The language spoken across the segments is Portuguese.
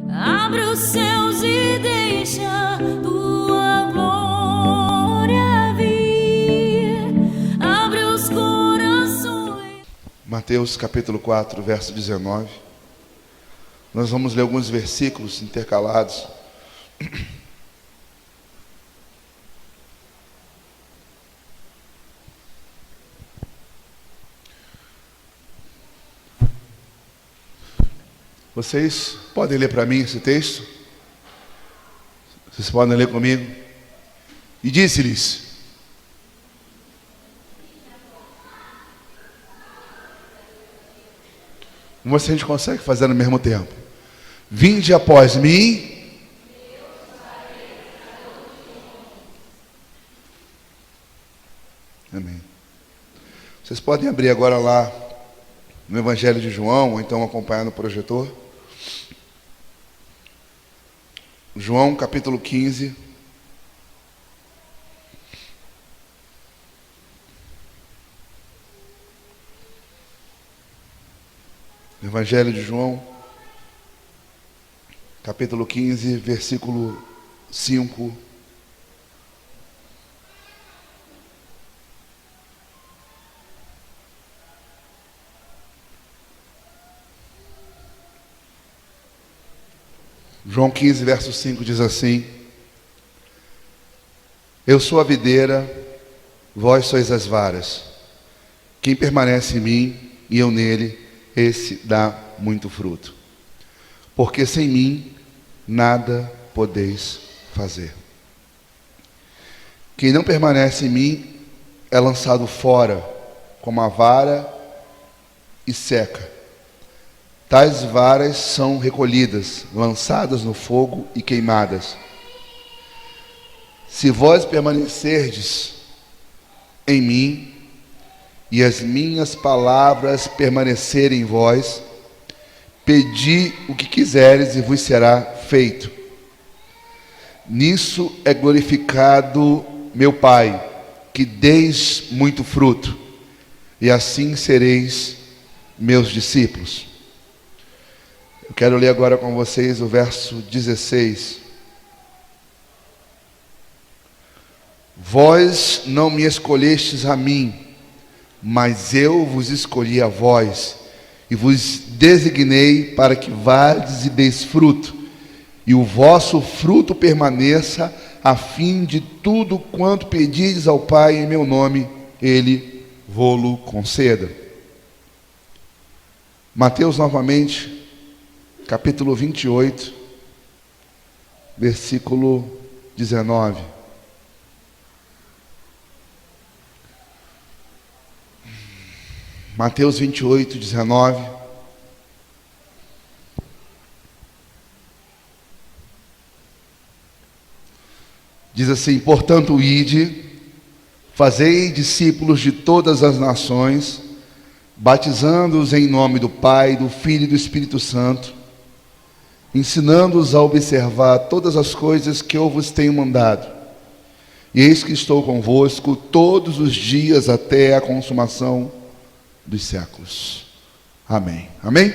Abre os céus e deixa tua glória vir. Abre os corações. Mateus capítulo 4, verso 19. Nós vamos ler alguns versículos intercalados. Vocês podem ler para mim esse texto? Vocês podem ler comigo? E disse-lhes: Vamos ver se a gente consegue fazer no mesmo tempo. Vinde após mim. Amém. Vocês podem abrir agora lá no Evangelho de João, ou então acompanhar no projetor. João capítulo 15. Evangelho de João, capítulo 15, versículo 5. João 15, verso 5 diz assim: Eu sou a videira, vós sois as varas. Quem permanece em mim e eu nele, esse dá muito fruto. Porque sem mim nada podeis fazer. Quem não permanece em mim é lançado fora como a vara e seca. Tais varas são recolhidas, lançadas no fogo e queimadas. Se vós permanecerdes em mim, e as minhas palavras permanecerem em vós, pedi o que quiseres e vos será feito. Nisso é glorificado meu Pai, que deis muito fruto, e assim sereis meus discípulos. Eu quero ler agora com vocês o verso 16. Vós não me escolhestes a mim, mas eu vos escolhi a vós, e vos designei para que vades e deis fruto, e o vosso fruto permaneça, a fim de tudo quanto pedirdes ao Pai em meu nome, Ele vô-lo conceda. Mateus novamente, capítulo 28, versículo 19. Mateus 28, 19. Diz assim: Portanto, ide, fazei discípulos de todas as nações, batizando-os em nome do Pai, do Filho e do Espírito Santo, ensinando-os a observar todas as coisas que eu vos tenho mandado. E eis que estou convosco todos os dias até a consumação dos séculos. Amém. Amém?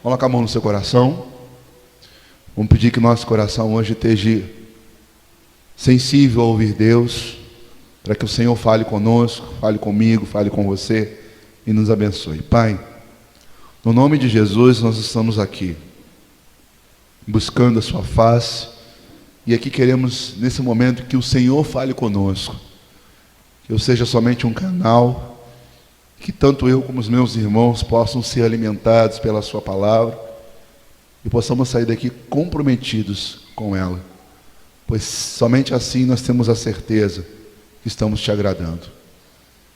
Coloca a mão no seu coração. Vamos pedir que nosso coração hoje esteja sensível a ouvir Deus, para que o Senhor fale conosco, fale comigo, fale com você e nos abençoe. Pai, no nome de Jesus nós estamos aqui, buscando a sua face, e aqui queremos nesse momento que o Senhor fale conosco, que eu seja somente um canal, que tanto eu como os meus irmãos possam ser alimentados pela sua palavra e possamos sair daqui comprometidos com ela, pois somente assim nós temos a certeza que estamos te agradando.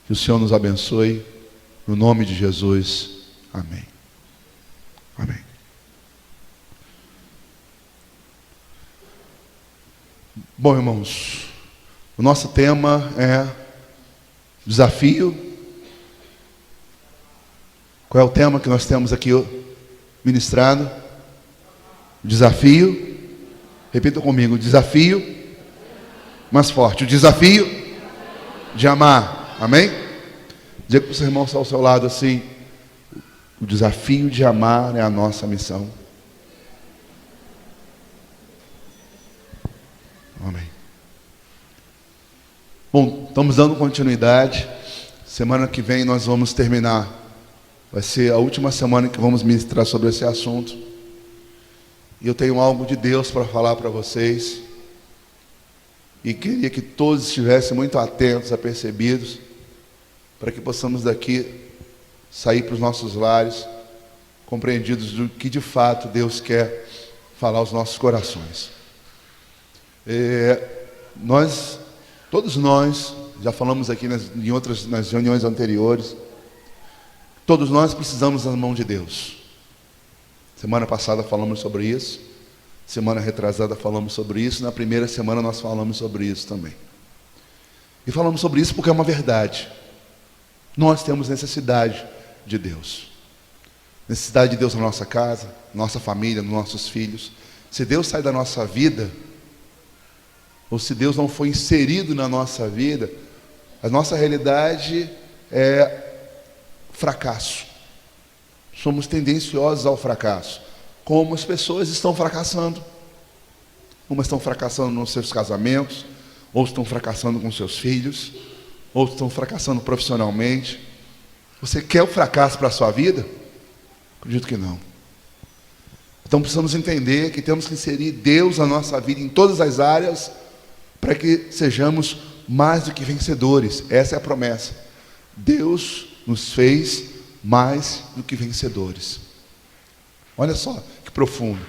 Que o Senhor nos abençoe, no nome de Jesus. Amém. Amém. Bom, irmãos, o nosso tema é desafio. Qual é o tema que nós temos aqui ministrado? Desafio. Repita comigo: desafio. Mais forte: o desafio de amar. Amém? Diga para o seu irmão que está ao seu lado assim: o desafio de amar é a nossa missão. Estamos dando continuidade. Semana que vem nós vamos terminar. Vai ser a última semana que vamos ministrar sobre esse assunto. E eu tenho algo de Deus para falar para vocês. E queria que todos estivessem muito atentos, apercebidos, para que possamos daqui sair para os nossos lares, compreendidos do que de fato Deus quer falar aos nossos corações. Todos nós, já falamos aqui nas reuniões anteriores, todos nós precisamos da mão de Deus. Semana passada falamos sobre isso, semana retrasada falamos sobre isso, na primeira semana nós falamos sobre isso também. E falamos sobre isso porque é uma verdade. Nós temos necessidade de Deus. Necessidade de Deus na nossa casa, nossa família, nos nossos filhos. Se Deus sai da nossa vida, ou se Deus não foi inserido na nossa vida, a nossa realidade é fracasso. Somos tendenciosos ao fracasso. Como as pessoas estão fracassando. Umas estão fracassando nos seus casamentos, outros estão fracassando com seus filhos, outros estão fracassando profissionalmente. Você quer o fracasso para a sua vida? Acredito que não. Então precisamos entender que temos que inserir Deus na nossa vida em todas as áreas, para que sejamos mais do que vencedores. Essa é a promessa. Deus nos fez mais do que vencedores. Olha só que profundo.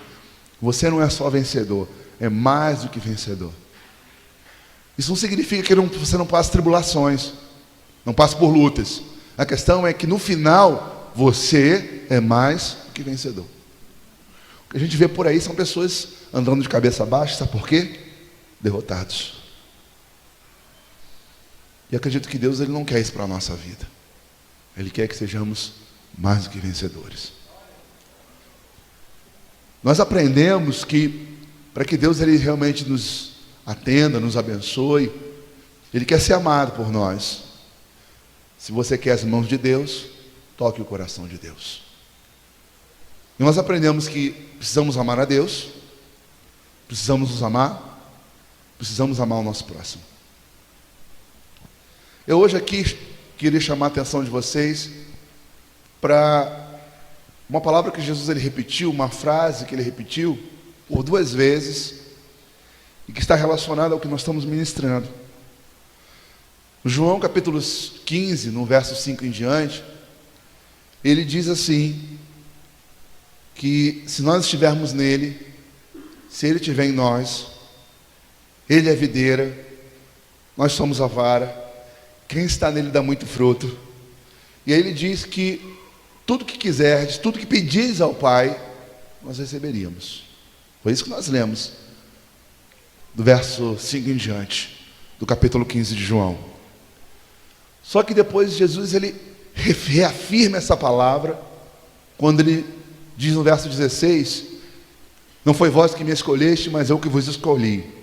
Você não é só vencedor, é mais do que vencedor. Isso não significa que você não passe tribulações, não passe por lutas. A questão é que no final você é mais do que vencedor. O que a gente vê por aí são pessoas andando de cabeça baixa, sabe por quê? Derrotados. E acredito que Deus ele não quer isso para a nossa vida. Ele quer que sejamos mais do que vencedores. Nós aprendemos que para que Deus ele realmente nos atenda, nos abençoe, Ele quer ser amado por nós. Se você quer as mãos de Deus, toque o coração de Deus. E nós aprendemos que precisamos amar a Deus, precisamos nos amar, precisamos amar o nosso próximo. Eu hoje aqui queria chamar a atenção de vocês para uma palavra que Jesus ele repetiu, uma frase que ele repetiu por 2 vezes e que está relacionada ao que nós estamos ministrando. No João capítulo 15, no verso 5 em diante, ele diz assim, que se nós estivermos nele, se ele estiver em nós, ele é a videira, nós somos a vara, quem está nele dá muito fruto. E aí ele diz que tudo que quiserdes, tudo que pedis ao Pai, nós receberíamos. Foi isso que nós lemos, do verso 5 em diante, do capítulo 15 de João. Só que depois Jesus, ele reafirma essa palavra, quando ele diz no verso 16, não foi vós que me escolheste, mas eu que vos escolhi,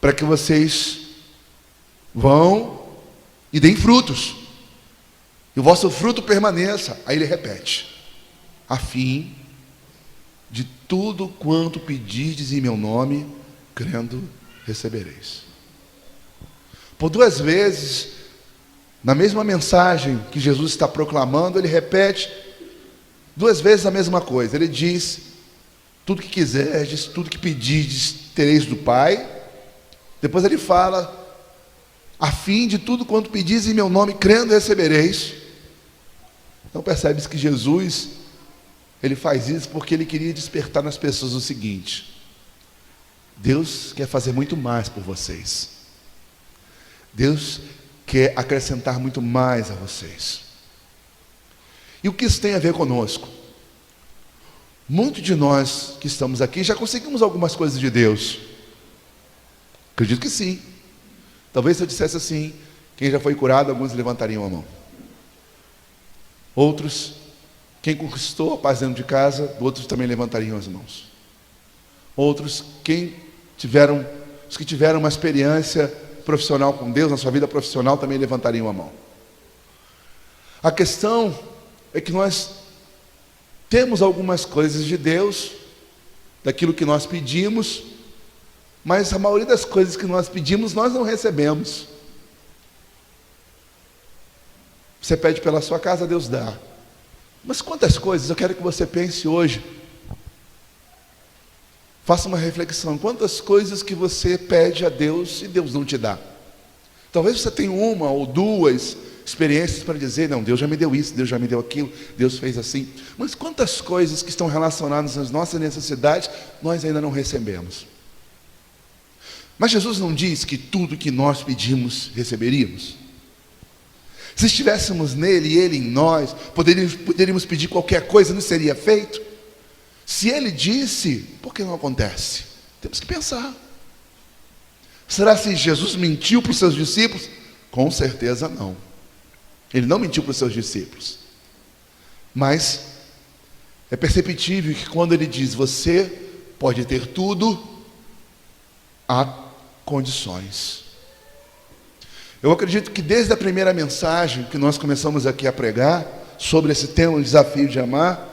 para que vocês vão e deem frutos, e o vosso fruto permaneça. Aí ele repete, a fim de tudo quanto pedirdes em meu nome, crendo, recebereis. Por 2 vezes, na mesma mensagem que Jesus está proclamando, ele repete 2 vezes a mesma coisa. Ele diz, tudo que quiserdes, tudo que pedirdes, tereis do Pai. Depois ele fala, a fim de tudo quanto pedis em meu nome, crendo, recebereis. Então percebes que Jesus, ele faz isso porque ele queria despertar nas pessoas o seguinte: Deus quer fazer muito mais por vocês. Deus quer acrescentar muito mais a vocês. E o que isso tem a ver conosco? Muitos de nós que estamos aqui já conseguimos algumas coisas de Deus. Acredito que sim. Talvez se eu dissesse assim, quem já foi curado, alguns levantariam a mão. Outros, quem conquistou a paz dentro de casa, outros também levantariam as mãos. Outros, os que tiveram uma experiência profissional com Deus, na sua vida profissional, também levantariam a mão. A questão é que nós temos algumas coisas de Deus, daquilo que nós pedimos, mas a maioria das coisas que nós pedimos, nós não recebemos. Você pede pela sua casa, Deus dá. Mas quantas coisas eu quero que você pense hoje. Faça uma reflexão. Quantas coisas que você pede a Deus e Deus não te dá? Talvez você tenha uma ou duas experiências para dizer, não, Deus já me deu isso, Deus já me deu aquilo, Deus fez assim. Mas quantas coisas que estão relacionadas às nossas necessidades, nós ainda não recebemos? Mas Jesus não diz que tudo que nós pedimos, receberíamos? Se estivéssemos nele e ele em nós, poderíamos pedir qualquer coisa, não seria feito? Se ele disse, por que não acontece? Temos que pensar. Será que Jesus mentiu para os seus discípulos? Com certeza não. Ele não mentiu para os seus discípulos. Mas é perceptível que quando ele diz, você pode ter tudo, há condições. Eu acredito que desde a primeira mensagem que nós começamos aqui a pregar, sobre esse tema, o desafio de amar,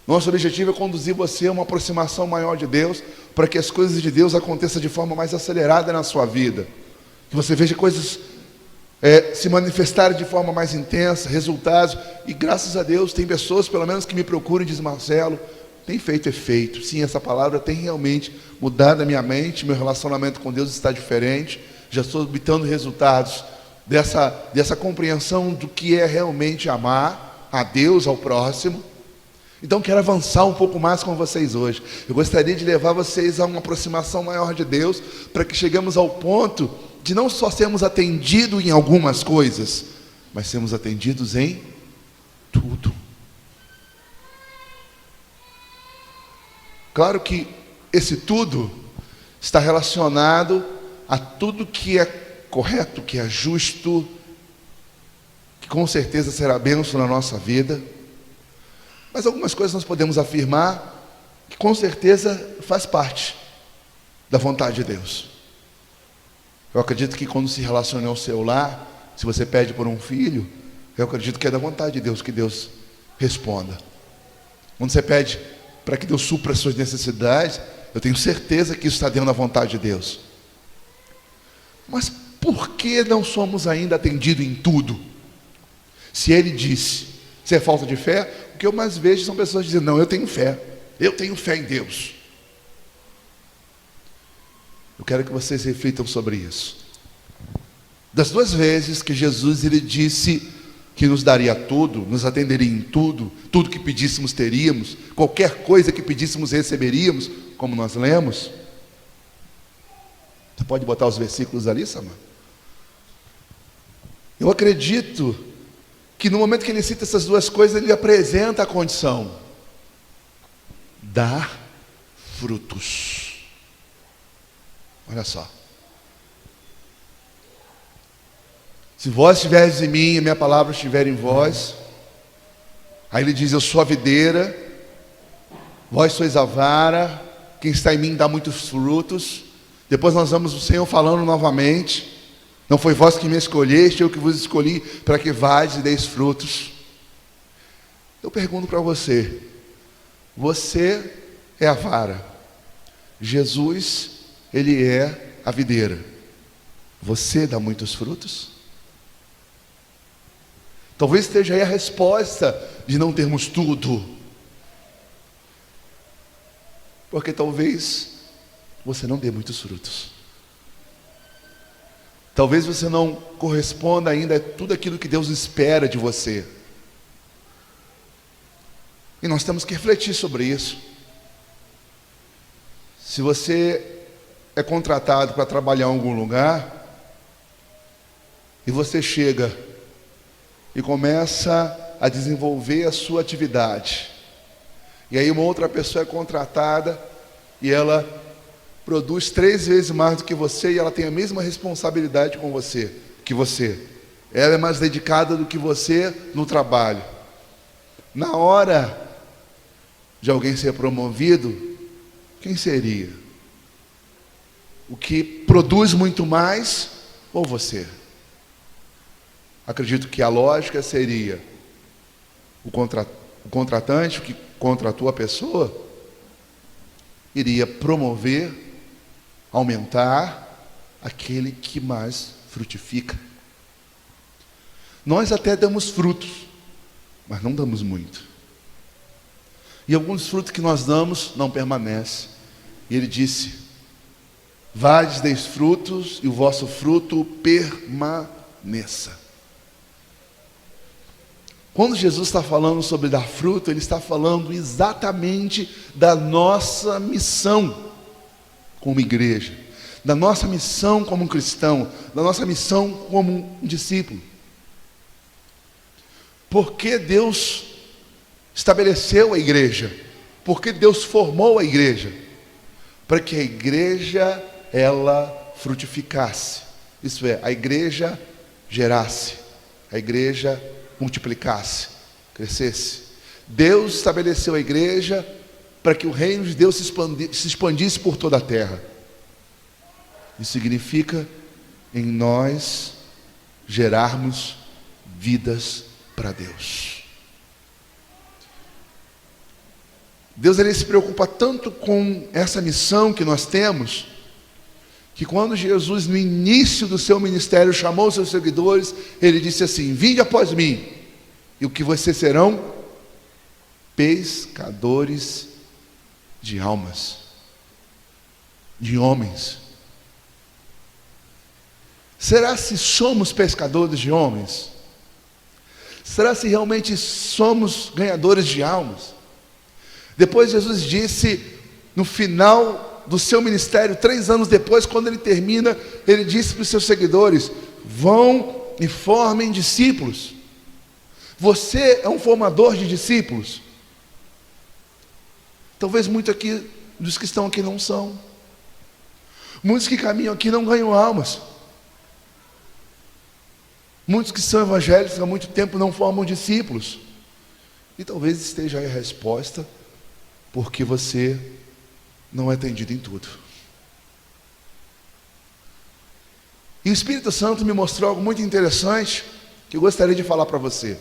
nosso objetivo é conduzir você a uma aproximação maior de Deus, para que as coisas de Deus aconteçam de forma mais acelerada na sua vida. Que você veja coisas se manifestarem de forma mais intensa, resultados. E graças a Deus, tem pessoas, pelo menos, que me procuram e dizem, Marcelo, tem feito efeito. Sim, essa palavra tem realmente mudado a minha mente, meu relacionamento com Deus está diferente. Já estou obtendo resultados dessa compreensão do que é realmente amar a Deus, ao próximo. Então quero avançar um pouco mais com vocês hoje. Eu gostaria de levar vocês a uma aproximação maior de Deus, para que cheguemos ao ponto de não só sermos atendidos em algumas coisas, mas sermos atendidos em tudo. Claro que esse tudo está relacionado a tudo que é correto, que é justo, que com certeza será bênção na nossa vida. Mas algumas coisas nós podemos afirmar que com certeza faz parte da vontade de Deus. Eu acredito que quando se relaciona ao seu lar, se você pede por um filho, eu acredito que é da vontade de Deus que Deus responda. Quando você pede para que Deus supra as suas necessidades, eu tenho certeza que isso está dentro da vontade de Deus. Mas por que não somos ainda atendidos em tudo? Se Ele disse, se é falta de fé, o que eu mais vejo são pessoas dizendo, não, eu tenho fé em Deus. Eu quero que vocês reflitam sobre isso. Das duas vezes que Jesus ele disse que nos daria tudo, nos atenderia em tudo, tudo que pedíssemos teríamos, qualquer coisa que pedíssemos receberíamos, como nós lemos. Você pode botar os versículos ali, Samar? Eu acredito que no momento que ele cita essas duas coisas, ele apresenta a condição: dar frutos. Olha só. Se vós estiveres em mim e a minha palavra estiver em vós, aí ele diz, eu sou a videira, vós sois a vara, quem está em mim dá muitos frutos. Depois nós vamos o Senhor falando novamente, não foi vós que me escolheste, eu que vos escolhi para que vades e deis frutos. Eu pergunto para você, você é a vara, Jesus, ele é a videira, você dá muitos frutos? Talvez esteja aí a resposta de não termos tudo, porque talvez você não dê muitos frutos. Talvez você não corresponda ainda a tudo aquilo que Deus espera de você. E nós temos que refletir sobre isso. Se você é contratado para trabalhar em algum lugar, e você chega e começa a desenvolver a sua atividade, e aí uma outra pessoa é contratada, e ela produz 3 vezes mais do que você, e ela tem a mesma responsabilidade com você, que você. Ela é mais dedicada do que você no trabalho. Na hora de alguém ser promovido, quem seria? O que produz muito mais ou você? Acredito que a lógica seria o contratante que contratou a pessoa iria promover, aumentar aquele que mais frutifica. Nós até damos frutos, mas não damos muito. E alguns frutos que nós damos não permanecem. E ele disse: vades, deis frutos, e o vosso fruto permaneça. Quando Jesus está falando sobre dar fruto, Ele está falando exatamente da nossa missão como igreja, da nossa missão como um cristão, da nossa missão como um discípulo. Porque Deus estabeleceu a igreja, porque Deus formou a igreja, para que a igreja, ela frutificasse, isso é, a igreja gerasse, a igreja multiplicasse, crescesse. Deus estabeleceu a igreja para que o reino de Deus se expandisse por toda a terra. Isso significa em nós gerarmos vidas para Deus. Deus, ele se preocupa tanto com essa missão que nós temos, que quando Jesus, no início do seu ministério, chamou os seus seguidores, ele disse assim: vinde após mim, e o que vocês serão? Pescadores de almas, de homens. Será se somos pescadores de homens? Será se realmente somos ganhadores de almas? Depois Jesus disse, no final do seu ministério, 3 anos depois, quando ele termina, ele disse para os seus seguidores: vão e formem discípulos. Você é um formador de discípulos? Talvez muitos aqui, dos que estão aqui, não são. Muitos que caminham aqui não ganham almas. Muitos que são evangélicos há muito tempo não formam discípulos. E talvez esteja aí a resposta: porque você não é atendido em tudo. E o Espírito Santo me mostrou algo muito interessante, que eu gostaria de falar para você.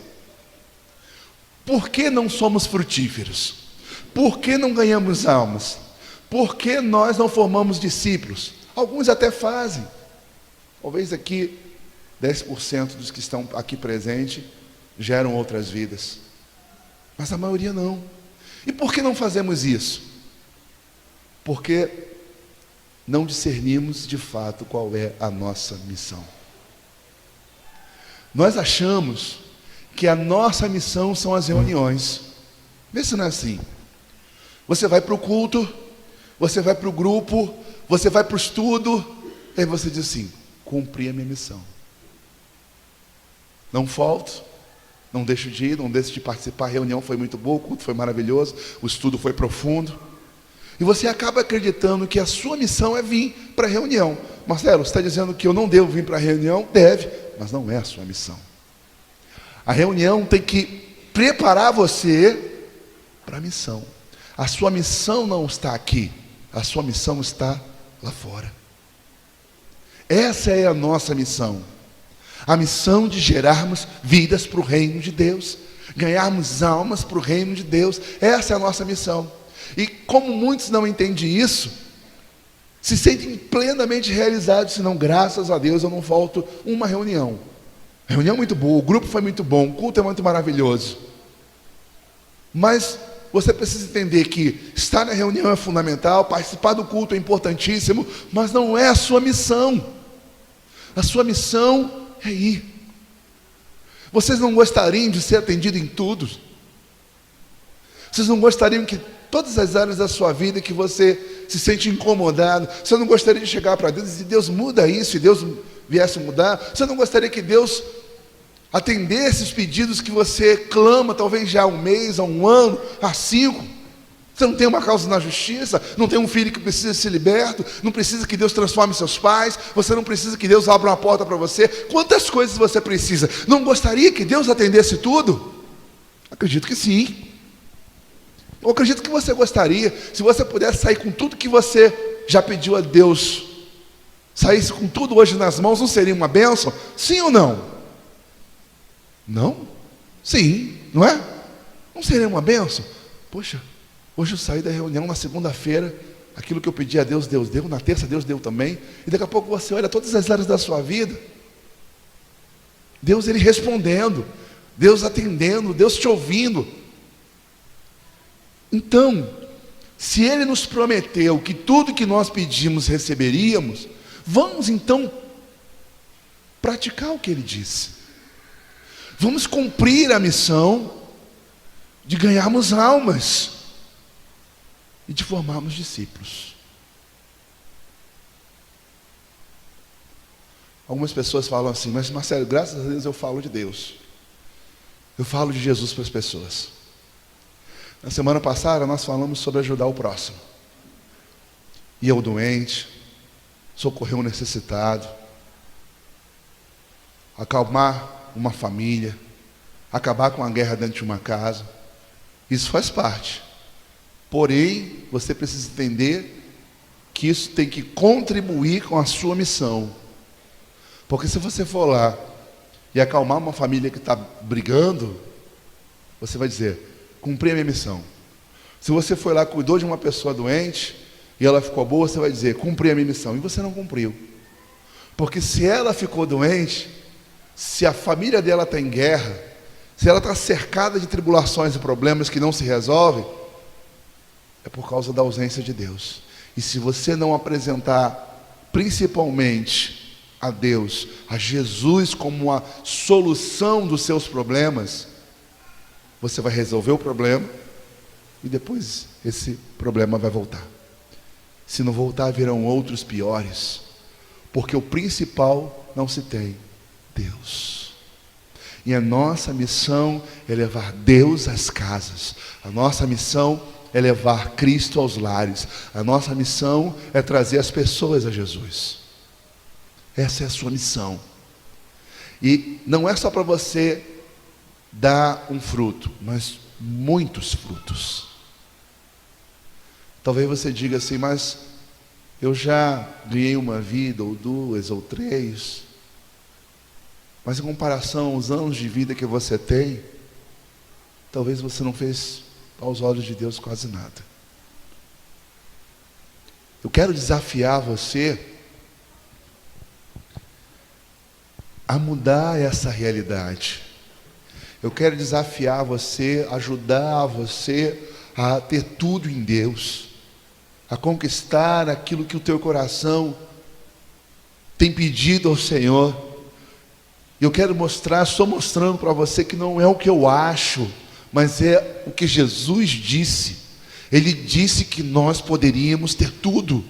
Por que não somos frutíferos? Por que não ganhamos almas? Por que nós não formamos discípulos? Alguns até fazem. Talvez aqui 10% dos que estão aqui presentes geram outras vidas, mas a maioria não. E por que não fazemos isso? Porque não discernimos de fato qual é a nossa missão. Nós achamos que a nossa missão são as reuniões. Vê se não é assim. Você vai para o culto, você vai para o grupo, você vai para o estudo, e aí você diz assim: cumpri a minha missão. Não falto, não deixo de ir, não deixo de participar. A reunião foi muito boa, o culto foi maravilhoso, o estudo foi profundo. E você acaba acreditando que a sua missão é vir para a reunião. Marcelo, você está dizendo que eu não devo vir para a reunião? Deve, mas não é a sua missão. A reunião tem que preparar você para a missão. A sua missão não está aqui, a sua missão está lá fora. Essa é a nossa missão. A missão de gerarmos vidas para o reino de Deus, ganharmos almas para o reino de Deus. Essa é a nossa missão. E como muitos não entendem isso, se sentem plenamente realizados, senão, graças a Deus, eu não falto uma reunião. A reunião é muito boa, o grupo foi muito bom, o culto é muito maravilhoso. Mas você precisa entender que estar na reunião é fundamental, participar do culto é importantíssimo, mas não é a sua missão. A sua missão é ir. Vocês não gostariam de ser atendidos em tudo? Vocês não gostariam que todas as áreas da sua vida que você se sente incomodado, você não gostaria de chegar para Deus e dizer: Deus, muda isso, e Deus viesse mudar? Você não gostaria que Deus atendesse os pedidos que você clama, talvez já há 1 mês, há 1 ano, há 5? Você não tem uma causa na justiça, não tem um filho que precisa ser liberto, não precisa que Deus transforme seus pais, você não precisa que Deus abra uma porta para você. Quantas coisas você precisa? Não gostaria que Deus atendesse tudo? Acredito que sim. Eu acredito que você gostaria. Se você pudesse sair com tudo que você já pediu a Deus, saísse com tudo hoje nas mãos, não seria uma bênção? Sim ou não? Não? Sim, não é? Não seria uma bênção? Poxa, hoje eu saí da reunião na segunda-feira, aquilo que eu pedi a Deus, Deus deu, na terça Deus deu também, e daqui a pouco você olha todas as áreas da sua vida, Deus ele respondendo, Deus atendendo, Deus te ouvindo. Então, se ele nos prometeu que tudo que nós pedimos receberíamos, vamos então praticar o que ele disse. Vamos cumprir a missão de ganharmos almas e de formarmos discípulos. Algumas pessoas falam assim: mas Marcelo, graças a Deus eu falo de Deus, eu falo de Jesus para as pessoas. Na semana passada nós falamos sobre ajudar o próximo, ir ao doente, socorrer um necessitado, acalmar uma família, acabar com a guerra dentro de uma casa. Isso faz parte. Porém, você precisa entender que isso tem que contribuir com a sua missão. Porque se você for lá e acalmar uma família que está brigando, você vai dizer: cumpri a minha missão. Se você foi lá, cuidou de uma pessoa doente e ela ficou boa, você vai dizer: cumpri a minha missão. E você não cumpriu. Porque se ela ficou doente, se a família dela está em guerra, se ela está cercada de tribulações e problemas que não se resolvem, é por causa da ausência de Deus. E se você não apresentar principalmente a Deus, a Jesus como a solução dos seus problemas, você vai resolver o problema e depois esse problema vai voltar. Se não voltar, virão outros piores, porque o principal não se tem: Deus. E a nossa missão é levar Deus às casas. A nossa missão é levar Cristo aos lares. A nossa missão é trazer as pessoas a Jesus. Essa é a sua missão. E não é só para você dar um fruto, mas muitos frutos. Talvez você diga assim: mas eu já ganhei uma vida, ou duas, ou três. Mas em comparação aos anos de vida que você tem, talvez você não fez aos olhos de Deus quase nada. Eu quero desafiar você a mudar essa realidade. Eu quero desafiar você, ajudar você a ter tudo em Deus, a conquistar aquilo que o teu coração tem pedido ao Senhor. Eu quero mostrar, estou mostrando para você que não é o que eu acho, mas é o que Jesus disse. Ele disse que nós poderíamos ter tudo.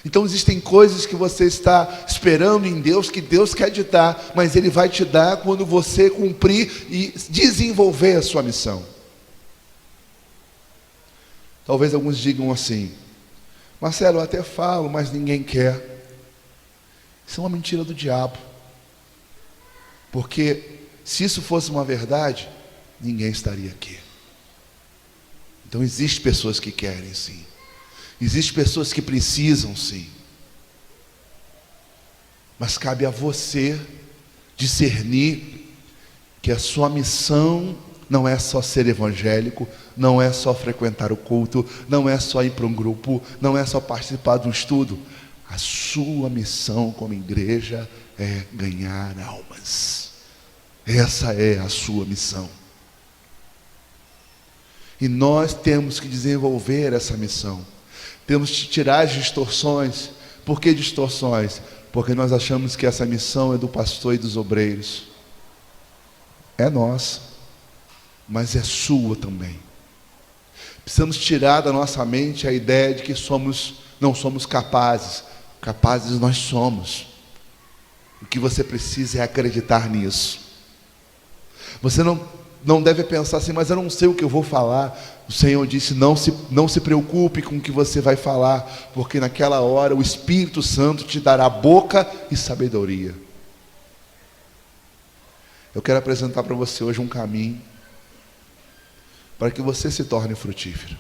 Então existem coisas que você está esperando em Deus, que Deus quer te dar, mas Ele vai te dar quando você cumprir e desenvolver a sua missão. Talvez alguns digam assim: Marcelo, eu até falo, mas ninguém quer. Isso é uma mentira do diabo. Porque se isso fosse uma verdade, ninguém estaria aqui. Então existem pessoas que querem sim. Existem pessoas que precisam sim. Mas cabe a você discernir que a sua missão não é só ser evangélico, não é só frequentar o culto, não é só ir para um grupo, não é só participar de um estudo. A sua missão como igreja é ganhar almas. Essa é a sua missão. E nós temos que desenvolver essa missão. Temos que tirar as distorções. Por que distorções? Porque nós achamos que essa missão é do pastor e dos obreiros. É nossa, mas é sua também. Precisamos tirar da nossa mente a ideia de que não somos capazes. Capazes nós somos. O que você precisa é acreditar nisso. Você não deve pensar assim: mas eu não sei o que eu vou falar. O Senhor disse: não se preocupe com o que você vai falar, porque naquela hora o Espírito Santo te dará boca e sabedoria. Eu quero apresentar para você hoje um caminho para que você se torne frutífero,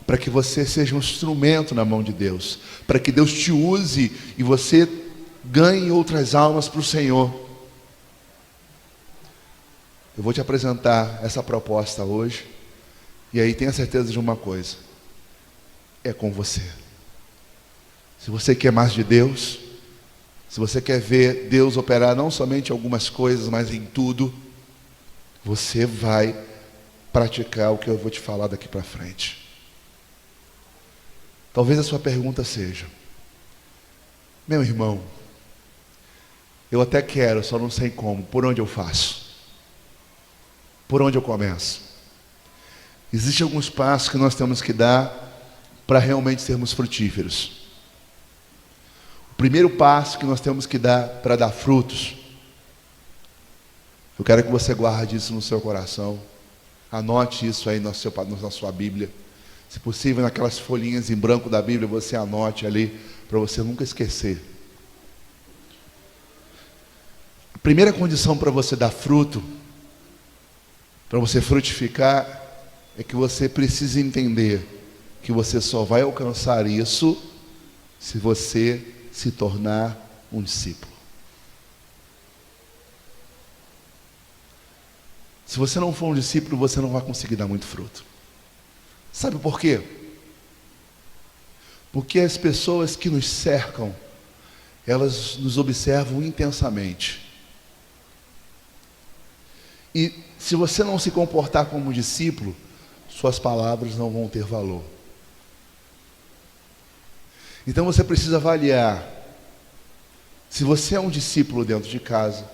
para que você seja um instrumento na mão de Deus, para que Deus te use e você ganhe outras almas para o Senhor. Eu vou te apresentar essa proposta hoje, e aí tenha certeza de uma coisa: é com você. Se você quer mais de Deus, se você quer ver Deus operar não somente em algumas coisas, mas em tudo, você vai praticar o que eu vou te falar daqui para frente. Talvez a sua pergunta seja: meu irmão, eu até quero, só não sei como, por onde eu faço? Por onde eu começo? Existem alguns passos que nós temos que dar para realmente sermos frutíferos. O primeiro passo que nós temos que dar para dar frutos, eu quero que você guarde isso no seu coração, anote isso aí na sua Bíblia, se possível naquelas folhinhas em branco da Bíblia, você anote ali, para você nunca esquecer. A primeira condição para você dar fruto, para você frutificar, é que você precisa entender que você só vai alcançar isso se você se tornar um discípulo. Se você não for um discípulo, você não vai conseguir dar muito fruto. Sabe por quê? Porque as pessoas que nos cercam, elas nos observam intensamente. E se você não se comportar como discípulo, suas palavras não vão ter valor. Então você precisa avaliar se você é um discípulo dentro de casa.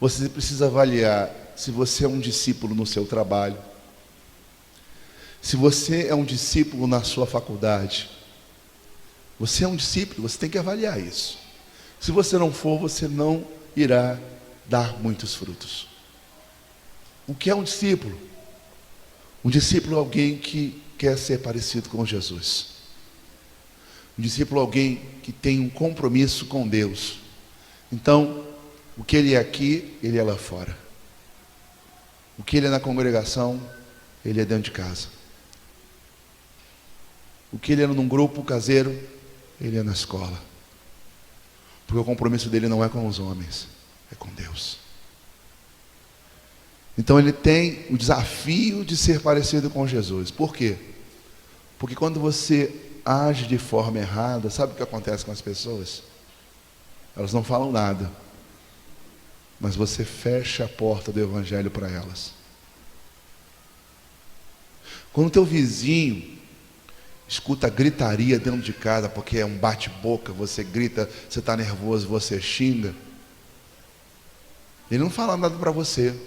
Você precisa avaliar se você é um discípulo no seu trabalho. Se você é um discípulo na sua faculdade. Você é um discípulo, você tem que avaliar isso. Se você não for, você não irá dar muitos frutos. O que é um discípulo? Um discípulo é alguém que quer ser parecido com Jesus. Um discípulo é alguém que tem um compromisso com Deus. Então, o que ele é aqui, ele é lá fora. O que ele é na congregação, ele é dentro de casa. O que ele é num grupo caseiro, ele é na escola. Porque o compromisso dele não é com os homens, é com Deus. Então ele tem o desafio de ser parecido com Jesus. Por quê? Porque quando você age de forma errada, sabe o que acontece com as pessoas? Elas não falam nada, mas você fecha a porta do evangelho para elas. Quando o teu vizinho escuta gritaria dentro de casa, porque é um bate-boca, você grita, você está nervoso, você xinga, ele não fala nada para você,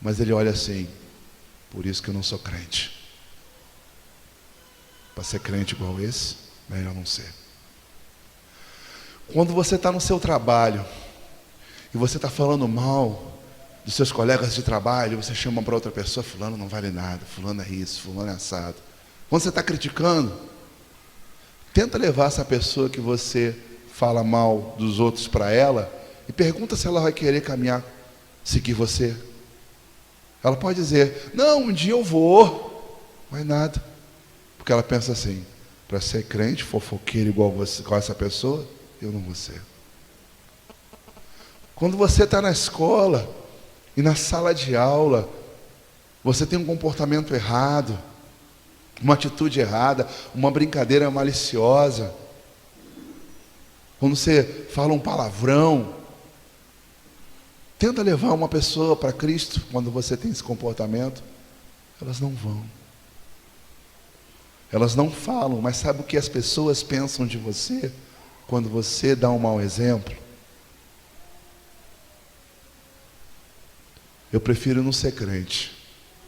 mas ele olha assim: por isso que eu não sou crente. Para ser crente igual esse, melhor não ser. Quando você está no seu trabalho e você está falando mal dos seus colegas de trabalho, você chama para outra pessoa: fulano não vale nada, fulano é isso, fulano é assado. Quando você está criticando, tenta levar essa pessoa que você fala mal dos outros para ela e pergunta se ela vai querer caminhar, seguir você. Ela pode dizer: não, um dia eu vou, mas nada. Porque ela pensa assim: para ser crente, fofoqueiro igual você, com essa pessoa, eu não vou ser. Quando você está na escola e na sala de aula, você tem um comportamento errado, uma atitude errada, uma brincadeira maliciosa, quando você fala um palavrão, tenta levar uma pessoa para Cristo. Quando você tem esse comportamento, elas não vão. Elas não falam, mas sabe o que as pessoas pensam de você quando você dá um mau exemplo? Eu prefiro não ser crente.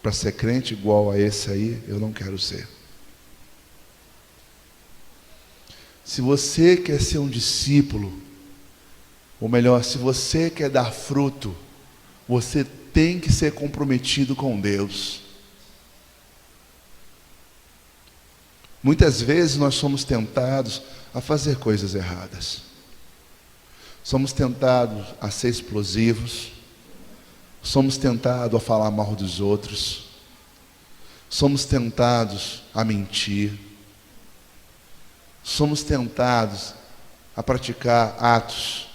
Para ser crente igual a esse aí, eu não quero ser. Se você quer ser um discípulo, ou melhor, se você quer dar fruto, você tem que ser comprometido com Deus. Muitas vezes nós somos tentados a fazer coisas erradas. Somos tentados a ser explosivos. Somos tentados a falar mal dos outros. Somos tentados a mentir. Somos tentados a praticar atos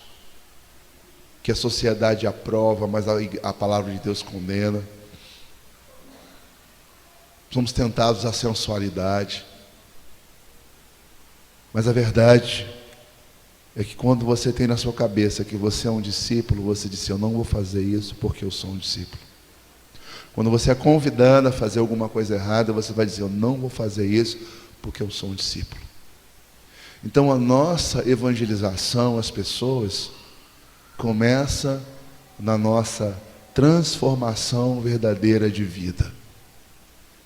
que a sociedade aprova, mas a palavra de Deus condena. Somos tentados à sensualidade. Mas a verdade é que quando você tem na sua cabeça que você é um discípulo, você diz: eu não vou fazer isso porque eu sou um discípulo. Quando você é convidado a fazer alguma coisa errada, você vai dizer: eu não vou fazer isso porque eu sou um discípulo. Então a nossa evangelização às pessoas começa na nossa transformação verdadeira de vida.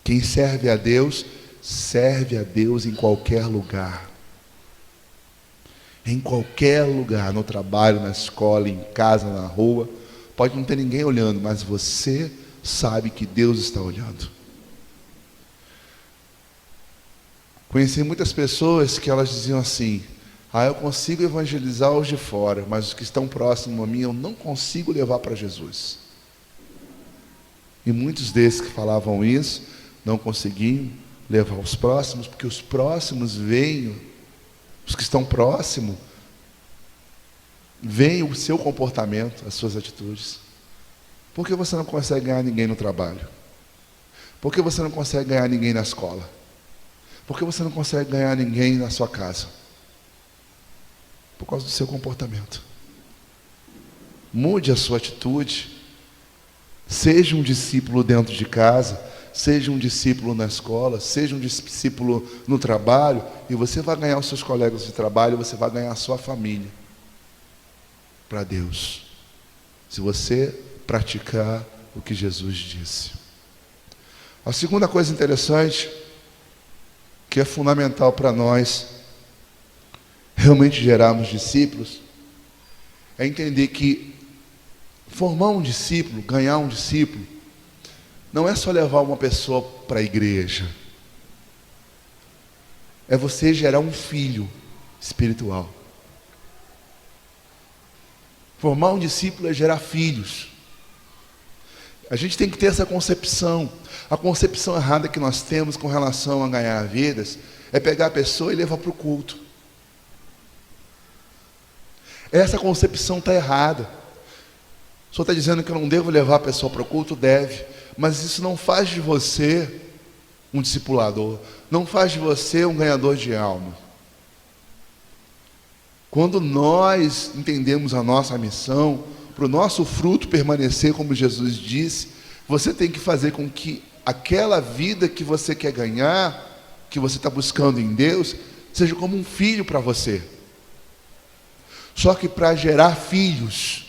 Quem serve a Deus em qualquer lugar. Em qualquer lugar, no trabalho, na escola, em casa, na rua. Pode não ter ninguém olhando, mas você sabe que Deus está olhando. Conheci muitas pessoas que elas diziam assim: eu consigo evangelizar os de fora, mas os que estão próximos a mim eu não consigo levar para Jesus. E muitos desses que falavam isso não conseguiam levar os próximos, porque os próximos veem, os que estão próximos, veem o seu comportamento, as suas atitudes. Por que você não consegue ganhar ninguém no trabalho? Por que você não consegue ganhar ninguém na escola? Por que você não consegue ganhar ninguém na sua casa? Por causa do seu comportamento. Mude a sua atitude. Seja um discípulo dentro de casa, seja um discípulo na escola, seja um discípulo no trabalho, e você vai ganhar os seus colegas de trabalho, você vai ganhar a sua família para Deus, se você praticar o que Jesus disse. A segunda coisa interessante, que é fundamental para nós realmente gerarmos discípulos, é entender que formar um discípulo, ganhar um discípulo, não é só levar uma pessoa para a igreja. É você gerar um filho espiritual. Formar um discípulo é gerar filhos. A gente tem que ter essa concepção. A concepção errada que nós temos com relação a ganhar vidas é pegar a pessoa e levar para o culto. Essa concepção está errada. O senhor está dizendo que eu não devo levar a pessoa para o culto? Deve. Mas isso não faz de você um discipulador. Não faz de você um ganhador de alma. Quando nós entendemos a nossa missão, para o nosso fruto permanecer, como Jesus disse, você tem que fazer com que aquela vida que você quer ganhar, que você está buscando em Deus, seja como um filho para você. Só que para gerar filhos,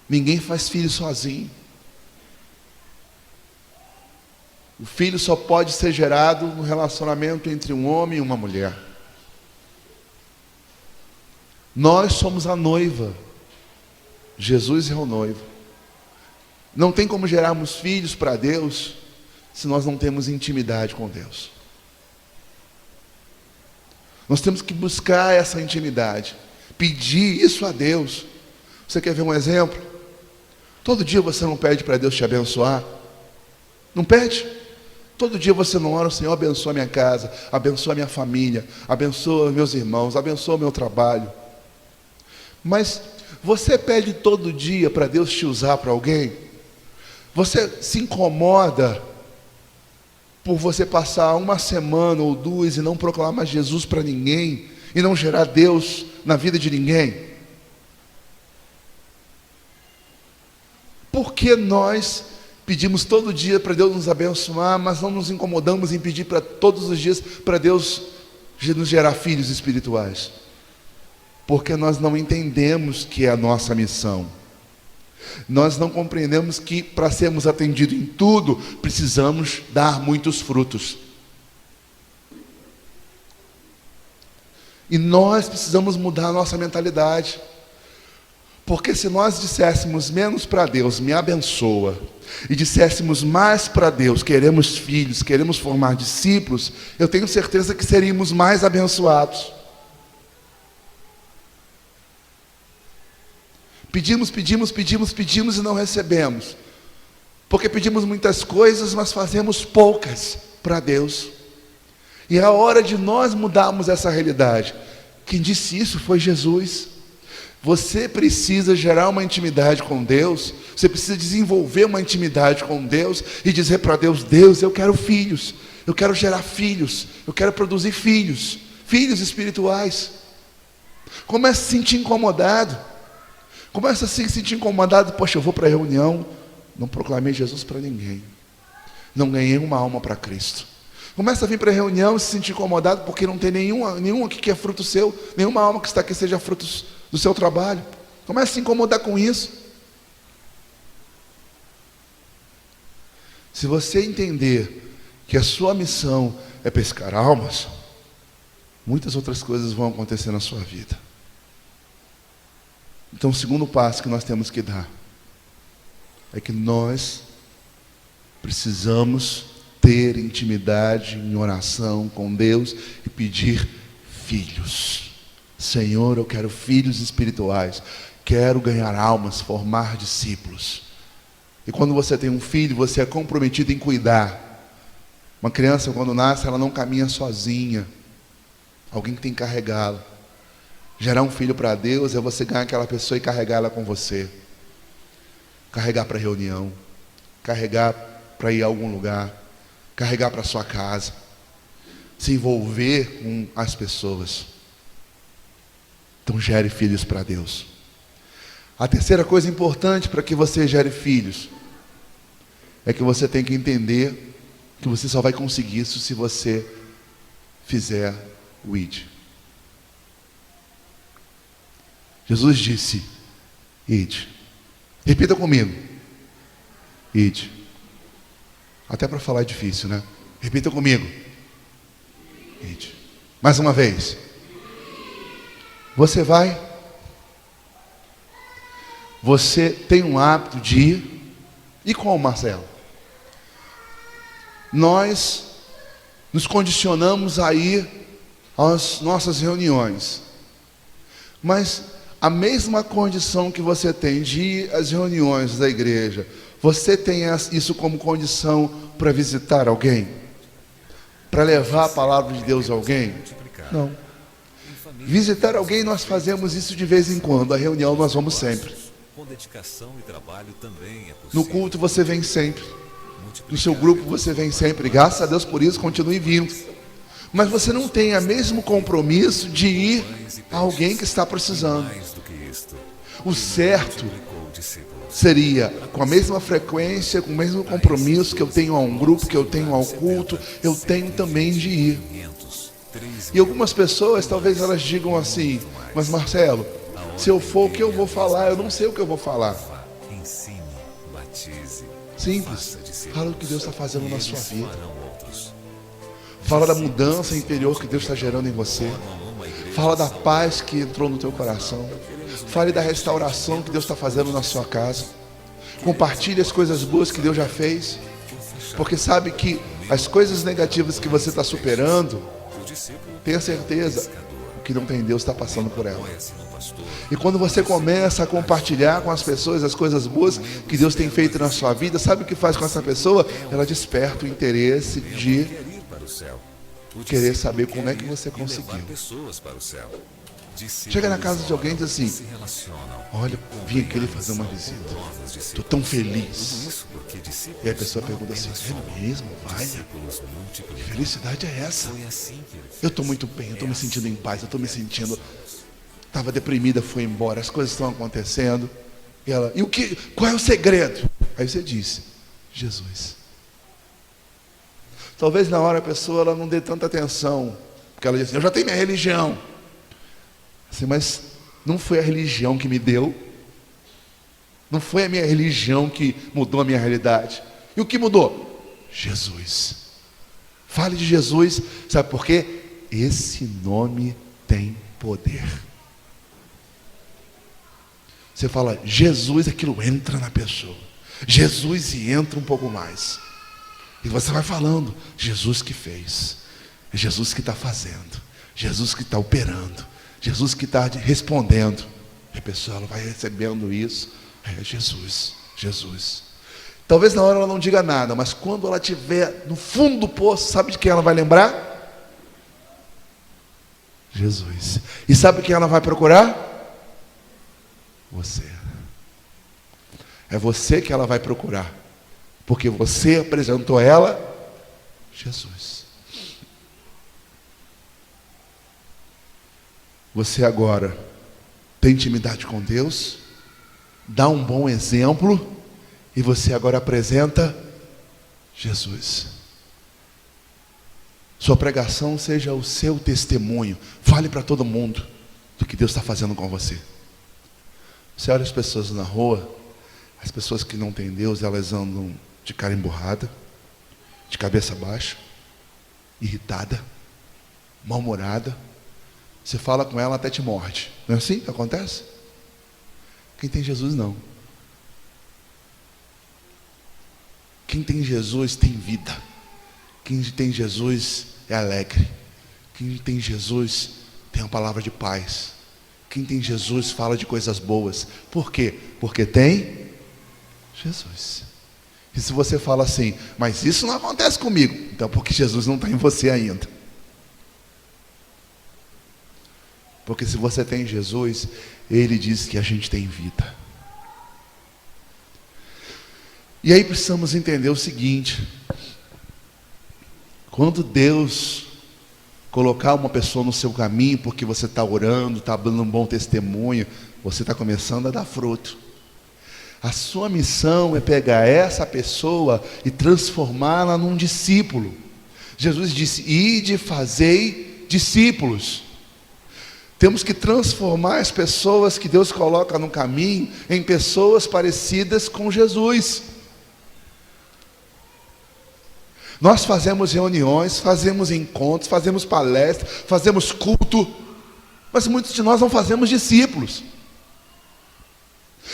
ninguém faz filho sozinho. O filho só pode ser gerado no relacionamento entre um homem e uma mulher. Nós somos a noiva. Jesus é o noivo. Não tem como gerarmos filhos para Deus se nós não temos intimidade com Deus. Nós temos que buscar essa intimidade, pedir isso a Deus. Você quer ver um exemplo? Todo dia você não pede para Deus te abençoar? Não pede? Todo dia você não ora: Senhor, abençoa minha casa, abençoa minha família, abençoa meus irmãos, abençoa meu trabalho. Mas você pede todo dia para Deus te usar para alguém? Você se incomoda por você passar uma semana ou duas e não proclamar Jesus para ninguém, e não gerar Deus na vida de ninguém? Por que nós pedimos todo dia para Deus nos abençoar, mas não nos incomodamos em pedir para todos os dias para Deus nos gerar filhos espirituais? Porque nós não entendemos que é a nossa missão. Nós não compreendemos que para sermos atendidos em tudo, precisamos dar muitos frutos. E nós precisamos mudar a nossa mentalidade. Porque se nós disséssemos menos para Deus, me abençoa, e disséssemos mais para Deus, queremos filhos, queremos formar discípulos, eu tenho certeza que seríamos mais abençoados. Pedimos e não recebemos. Porque pedimos muitas coisas, mas fazemos poucas para Deus. E é a hora de nós mudarmos essa realidade. Quem disse isso foi Jesus. Você precisa gerar uma intimidade com Deus. Você precisa desenvolver uma intimidade com Deus e dizer para Deus: Deus, eu quero filhos. Eu quero gerar filhos. Eu quero produzir filhos. Filhos espirituais. Comece a se sentir incomodado. Comece a se sentir incomodado. Poxa, eu vou para a reunião, não proclamei Jesus para ninguém. Não ganhei uma alma para Cristo. Começa a vir para a reunião e se sentir incomodado porque não tem nenhum aqui que é fruto seu, nenhuma alma que está aqui seja fruto do seu trabalho. Começa a se incomodar com isso. Se você entender que a sua missão é pescar almas, muitas outras coisas vão acontecer na sua vida. Então, o segundo passo que nós temos que dar é que nós precisamos ter intimidade em oração com Deus e pedir filhos. Senhor, eu quero filhos espirituais, quero ganhar almas, formar discípulos. E quando você tem um filho, você é comprometido em cuidar. Uma criança, quando nasce, ela não caminha sozinha. Alguém que tem que carregá-la. Gerar um filho para Deus é você ganhar aquela pessoa e carregá-la com você. Carregar para reunião, carregar para ir a algum lugar, carregar para sua casa, se envolver com as pessoas. Então gere filhos para Deus. A terceira coisa importante para que você gere filhos é que você tem que entender que você só vai conseguir isso se você fizer o id. Jesus disse, ide. Repita comigo. Ide. Até para falar é difícil, né? Repita comigo. Ide. Mais uma vez. Você vai. Você tem um hábito de ir. E como, Marcelo? Nós nos condicionamos a ir às nossas reuniões. Mas a mesma condição que você tem de ir às reuniões da igreja, você tem isso como condição para visitar alguém? Para levar a palavra de Deus a alguém? Não. Visitar alguém nós fazemos isso de vez em quando. A reunião nós vamos sempre. No culto você vem sempre. No seu grupo você vem sempre. Graças a Deus por isso, continue vindo. Mas você não tem o mesmo compromisso de ir a alguém que está precisando. O certo seria, com a mesma frequência, com o mesmo compromisso que eu tenho a um grupo, que eu tenho ao culto, eu tenho também de ir. E algumas pessoas, talvez elas digam assim, mas Marcelo, se eu for, o que eu vou falar? Eu não sei o que eu vou falar. Simples. Fala o que Deus está fazendo na sua vida. Fala da mudança interior que Deus está gerando em você. Fala da paz que entrou no teu coração. Fale da restauração que Deus está fazendo na sua casa. Compartilhe as coisas boas que Deus já fez. Porque sabe que as coisas negativas que você está superando, tenha certeza, o que não tem Deus está passando por ela. E quando você começa a compartilhar com as pessoas as coisas boas que Deus tem feito na sua vida, sabe o que faz com essa pessoa? Ela desperta o interesse de querer saber como é que você conseguiu. Chega na casa de alguém e diz assim, olha, vim aqui lhe fazer uma visita, estou tão feliz. E a pessoa pergunta assim, é mesmo? Vai? Que felicidade é essa? Eu estou muito bem, eu estou me sentindo em paz, eu estou me sentindo... Estava deprimida, foi embora, as coisas estão acontecendo. E ela, qual é o segredo? Aí você disse, Jesus. Talvez na hora a pessoa ela não dê tanta atenção, porque ela diz assim, eu já tenho minha religião. Assim, mas não foi a religião que me deu, não foi a minha religião que mudou a minha realidade. E o que mudou? Jesus. Fale de Jesus, sabe por quê? Esse nome tem poder. Você fala, Jesus, aquilo entra na pessoa. Jesus e entra um pouco mais. E você vai falando, Jesus que fez. É Jesus que está fazendo. Jesus que está operando. Jesus que está respondendo. E a pessoa ela vai recebendo isso. É Jesus, Jesus. Talvez na hora ela não diga nada, mas quando ela estiver no fundo do poço, sabe de quem ela vai lembrar? Jesus. E sabe quem ela vai procurar? Você. É você que ela vai procurar. Porque você apresentou a ela Jesus. Você agora tem intimidade com Deus, dá um bom exemplo, e você agora apresenta Jesus. Sua pregação seja o seu testemunho. Fale para todo mundo do que Deus está fazendo com você. Você olha as pessoas na rua, as pessoas que não têm Deus, elas andam de cara emburrada, de cabeça baixa, irritada, mal-humorada. Você fala com ela, até te morde. Não é assim que acontece? Quem tem Jesus, não. Quem tem Jesus tem vida. Quem tem Jesus é alegre. Quem tem Jesus tem uma palavra de paz. Quem tem Jesus fala de coisas boas. Por quê? Porque tem Jesus. E se você fala assim, mas isso não acontece comigo, então porque Jesus não está em você ainda. Porque se você tem Jesus, Ele diz que a gente tem vida. E aí precisamos entender o seguinte: quando Deus colocar uma pessoa no seu caminho, porque você está orando, está dando um bom testemunho, você está começando a dar fruto. A sua missão é pegar essa pessoa e transformá-la num discípulo. Jesus disse: ide, fazei discípulos. Temos que transformar as pessoas que Deus coloca no caminho em pessoas parecidas com Jesus. Nós fazemos reuniões, fazemos encontros, fazemos palestras, fazemos culto, mas muitos de nós não fazemos discípulos.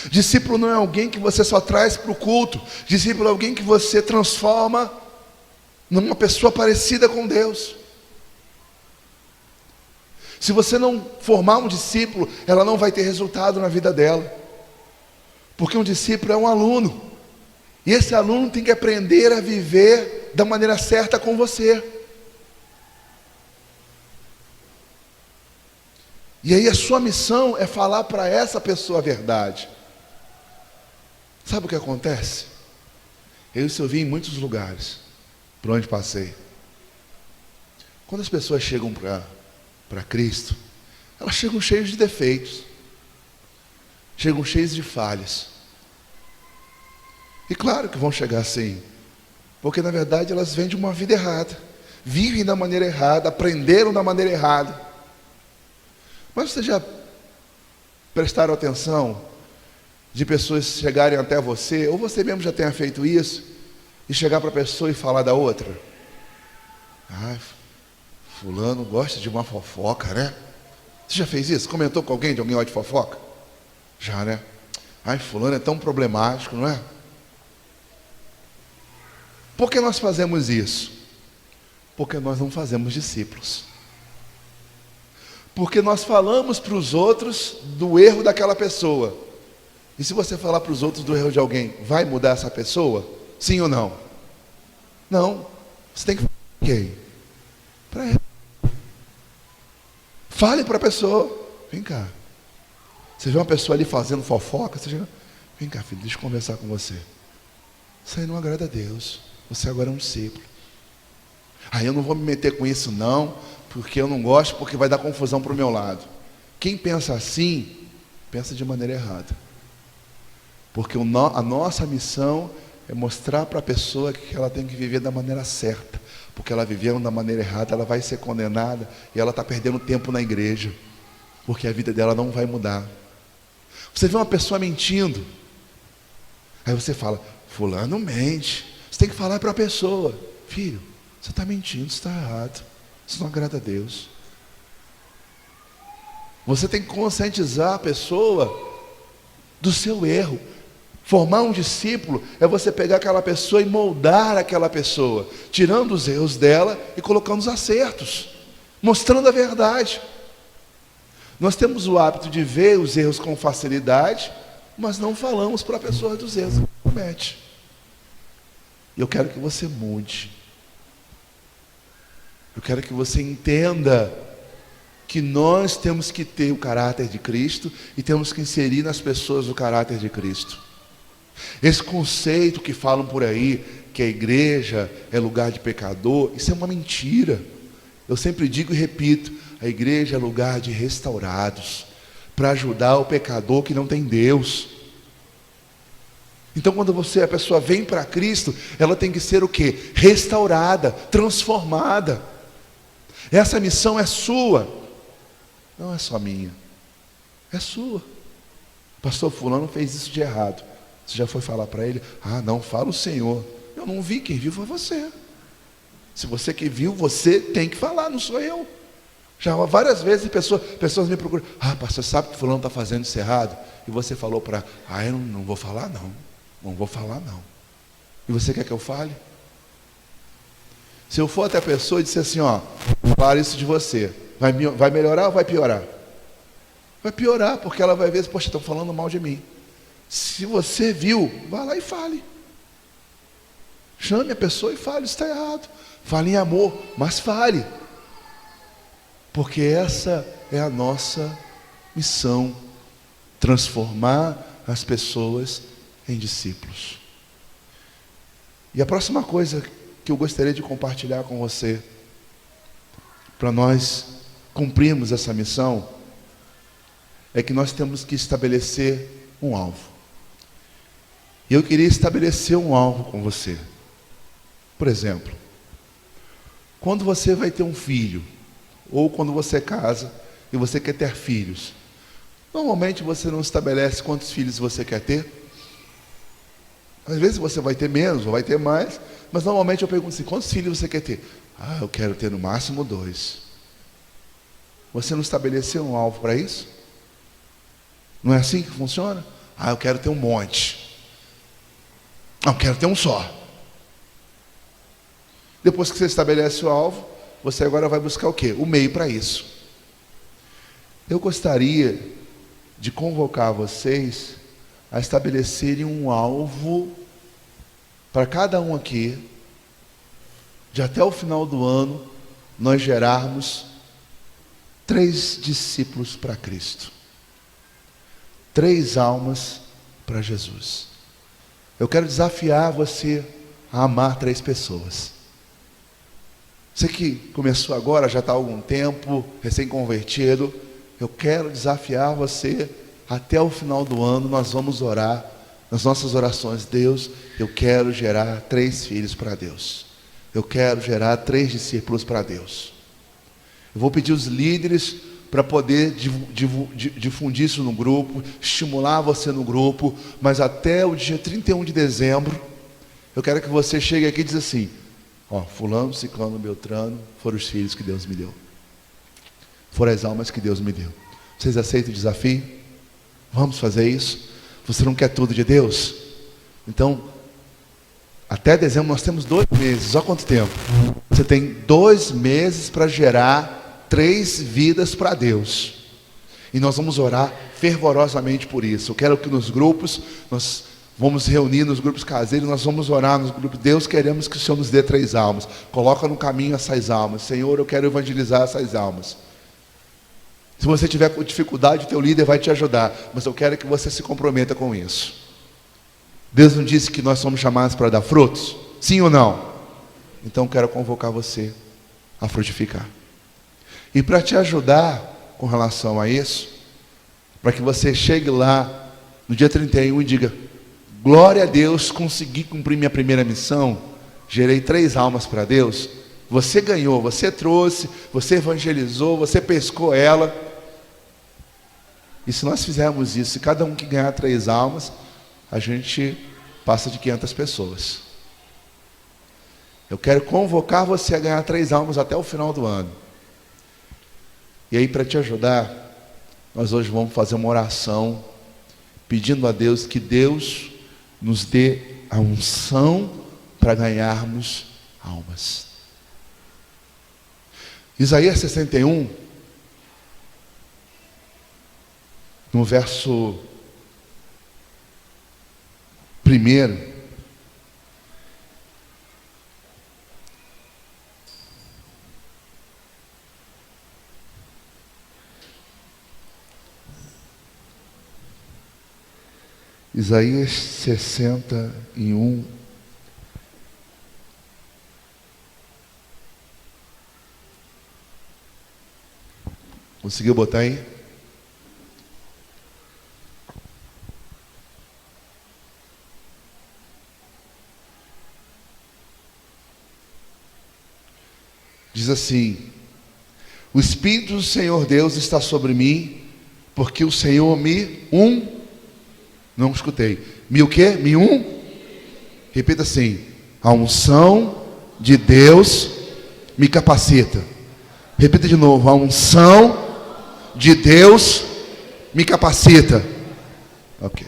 Discípulo não é alguém que você só traz para o culto. Discípulo é alguém que você transforma numa pessoa parecida com Deus. Se você não formar um discípulo, ela não vai ter resultado na vida dela. Porque um discípulo é um aluno. E esse aluno tem que aprender a viver da maneira certa com você. E aí a sua missão é falar para essa pessoa a verdade. Sabe o que acontece? Isso eu vi em muitos lugares, por onde passei. Quando as pessoas chegam para Cristo, elas chegam cheias de defeitos, chegam cheias de falhas. E claro que vão chegar assim, porque na verdade elas vêm de uma vida errada, vivem da maneira errada, aprenderam da maneira errada. Mas vocês já prestaram atenção de pessoas chegarem até você, ou você mesmo já tenha feito isso, e chegar para a pessoa e falar da outra? Ah, fulano gosta de uma fofoca, né? Você já fez isso? Comentou com alguém de alguém gosta de fofoca? Já, né? Ai, fulano é tão problemático, não é? Por que nós fazemos isso? Porque nós não fazemos discípulos. Porque nós falamos para os outros do erro daquela pessoa. E se você falar para os outros do erro de alguém, vai mudar essa pessoa? Sim ou não? Não. Você tem que falar para quem? Para ela. Fale para a pessoa. Vem cá. Você vê uma pessoa ali fazendo fofoca, você chega, vem cá, filho, deixa eu conversar com você. Isso aí não agrada a Deus. Você agora é um discípulo. Aí eu não vou me meter com isso não, porque eu não gosto, porque vai dar confusão para o meu lado. Quem pensa assim, pensa de maneira errada. Porque a nossa missão é mostrar para a pessoa que ela tem que viver da maneira certa. Porque ela vivendo da maneira errada, ela vai ser condenada e ela está perdendo tempo na igreja. Porque a vida dela não vai mudar. Você vê uma pessoa mentindo, aí você fala, fulano mente. Você tem que falar para a pessoa, filho, você está mentindo, isso está errado. Isso não agrada a Deus. Você tem que conscientizar a pessoa do seu erro. Formar um discípulo é você pegar aquela pessoa e moldar aquela pessoa, tirando os erros dela e colocando os acertos, mostrando a verdade. Nós temos o hábito de ver os erros com facilidade, mas não falamos para a pessoa dos erros que comete. E eu quero que você mude. Eu quero que você entenda que nós temos que ter o caráter de Cristo e temos que inserir nas pessoas o caráter de Cristo. Esse conceito que falam por aí, que a igreja é lugar de pecador, isso é uma mentira. Eu sempre digo e repito, a igreja é lugar de restaurados, para ajudar o pecador que não tem Deus. Então quando a pessoa vem para Cristo, ela tem que ser o quê? Restaurada, transformada. Essa missão é sua, não é só minha, é sua. Pastor fulano fez isso de errado. Você já foi falar para ele? Ah não, fala o Senhor. Eu não vi, quem viu foi você. Se você que viu, você tem que falar, não sou eu. Já várias vezes pessoas me procuram. Ah, pastor, sabe que fulano está fazendo isso errado? E você falou para, eu não vou falar não. Não vou falar não. E você quer que eu fale? Se eu for até a pessoa e disser assim, fala isso de você, vai melhorar ou vai piorar? Vai piorar, porque ela vai ver, poxa, estão falando mal de mim. Se você viu, vá lá e fale. Chame a pessoa e fale, isso está errado. Fale em amor, mas fale. Porque essa é a nossa missão, transformar as pessoas em discípulos. E a próxima coisa que eu gostaria de compartilhar com você, para nós cumprirmos essa missão, é que nós temos que estabelecer um alvo. E eu queria estabelecer um alvo com você. Por exemplo, quando você vai ter um filho, ou quando você casa e você quer ter filhos, normalmente você não estabelece quantos filhos você quer ter. Às vezes você vai ter menos ou vai ter mais, mas normalmente eu pergunto assim, quantos filhos você quer ter? Eu quero ter no máximo 2. Você não estabeleceu um alvo para isso? Não é assim que funciona? Eu quero ter um monte. Eu quero ter um só. Depois que você estabelece o alvo, você agora vai buscar o quê? O meio para isso. Eu gostaria de convocar vocês a estabelecerem um alvo para cada um aqui, de até o final do ano, nós gerarmos 3 discípulos para Cristo. 3 almas para Jesus. Eu quero desafiar você a amar 3 pessoas. Você que começou agora, já está há algum tempo, recém-convertido, eu quero desafiar você, até o final do ano, nós vamos orar, nas nossas orações, Deus, eu quero gerar 3 filhos para Deus. Eu quero gerar 3 discípulos para Deus. Eu vou pedir os líderes para poder difundir isso no grupo, estimular você no grupo, mas até o dia 31 de dezembro, eu quero que você chegue aqui e diz assim, fulano, ciclano, beltrano, foram os filhos que Deus me deu. Foram as almas que Deus me deu. Vocês aceitam o desafio? Vamos fazer isso? Você não quer tudo de Deus? Então, até dezembro nós temos 2 meses. Olha quanto tempo. Você tem 2 meses para gerar 3 vidas para Deus. E nós vamos orar fervorosamente por isso. Eu quero que nos grupos, nós vamos reunir nos grupos caseiros, nós vamos orar nos grupos. Deus, queremos que o Senhor nos dê 3 almas. Coloca no caminho essas almas. Senhor, eu quero evangelizar essas almas. Se você tiver com dificuldade, o teu líder vai te ajudar. Mas eu quero que você se comprometa com isso. Deus não disse que nós somos chamados para dar frutos? Sim ou não? Então eu quero convocar você a frutificar. E para te ajudar com relação a isso, para que você chegue lá no dia 31 e diga, glória a Deus, consegui cumprir minha primeira missão, gerei 3 almas para Deus. Você ganhou, você trouxe, você evangelizou, você pescou ela. E se nós fizermos isso, se cada um que ganhar 3 almas, a gente passa de 500 pessoas. Eu quero convocar você a ganhar 3 almas até o final do ano. E aí, para te ajudar, nós hoje vamos fazer uma oração, pedindo a Deus que Deus nos dê a unção para ganharmos almas. Isaías 61, no verso 1, Isaías 61, Conseguiu botar aí? Diz assim: o Espírito do Senhor Deus está sobre mim, porque o Senhor não escutei. Me o quê? Repita assim: a unção de Deus me capacita. Repita de novo: a unção de Deus me capacita. Ok.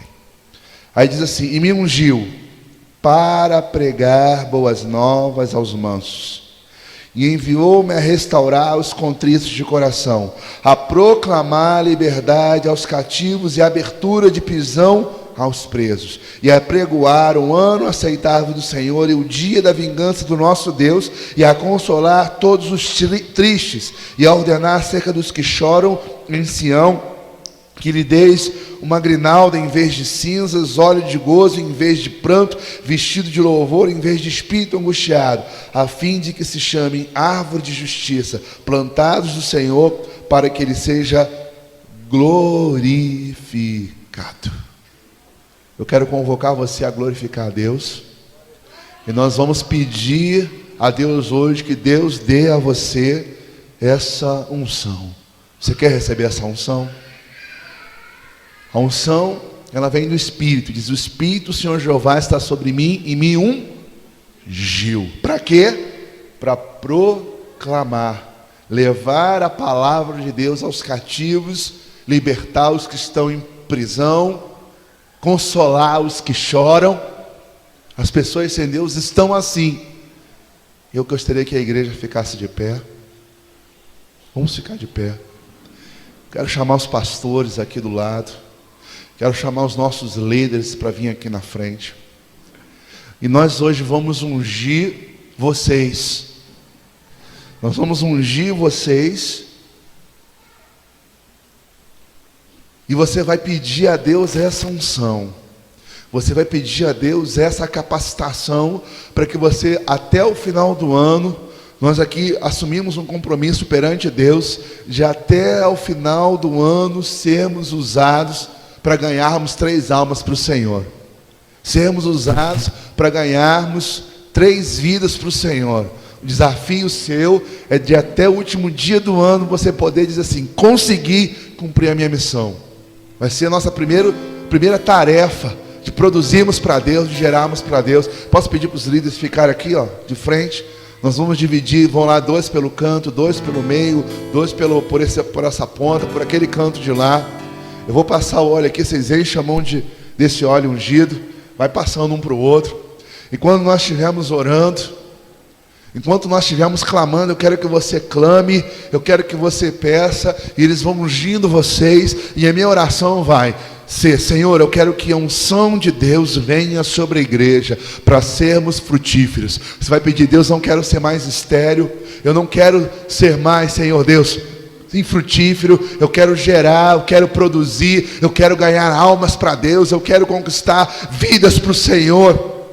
Aí diz assim: e me ungiu para pregar boas novas aos mansos, e enviou-me a restaurar os contritos de coração, a proclamar liberdade aos cativos e abertura de prisão aos presos, e a pregoar um ano aceitável do Senhor e o dia da vingança do nosso Deus, e a consolar todos os tristes, e a ordenar acerca dos que choram em Sião, que lhe deis uma grinalda em vez de cinzas, óleo de gozo em vez de pranto, vestido de louvor em vez de espírito angustiado, a fim de que se chamem árvore de justiça, plantados do Senhor, para que ele seja glorificado. Eu quero convocar você a glorificar a Deus, e nós vamos pedir a Deus hoje que Deus dê a você essa unção. Você quer receber essa unção? A unção, ela vem do Espírito. Diz: o Espírito do Senhor Jeová está sobre mim e me ungiu. Para quê? Para proclamar, levar a palavra de Deus aos cativos, libertar os que estão em prisão, consolar os que choram. As pessoas sem Deus estão assim. Eu gostaria que a igreja ficasse de pé. Vamos ficar de pé. Quero chamar os pastores aqui do lado. Quero chamar os nossos líderes para vir aqui na frente. E nós hoje vamos ungir vocês. Nós vamos ungir vocês. E você vai pedir a Deus essa unção. Você vai pedir a Deus essa capacitação para que você, até o final do ano, nós aqui assumimos um compromisso perante Deus de até o final do ano sermos usados para ganharmos 3 almas para o Senhor. Sermos usados para ganharmos 3 vidas para o Senhor. O desafio seu é de até o último dia do ano você poder dizer assim: consegui cumprir a minha missão. Vai ser a nossa primeira tarefa de produzirmos para Deus, de gerarmos para Deus. Posso pedir para os líderes ficarem aqui, de frente? Nós vamos dividir, vão lá 2 pelo canto, 2 pelo meio, 2 por essa ponta, por aquele canto de lá. Eu vou passar o óleo aqui, vocês enchem a mão desse óleo ungido, vai passando um para o outro. E quando nós estivermos orando, enquanto nós estivermos clamando, eu quero que você clame, eu quero que você peça, e eles vão ungindo vocês, e a minha oração vai ser: Senhor, eu quero que a unção de Deus venha sobre a igreja, para sermos frutíferos. Você vai pedir: Deus, não quero ser mais estéril, eu não quero ser mais, Senhor Deus, infrutífero, eu quero gerar, eu quero produzir, eu quero ganhar almas para Deus, eu quero conquistar vidas para o Senhor.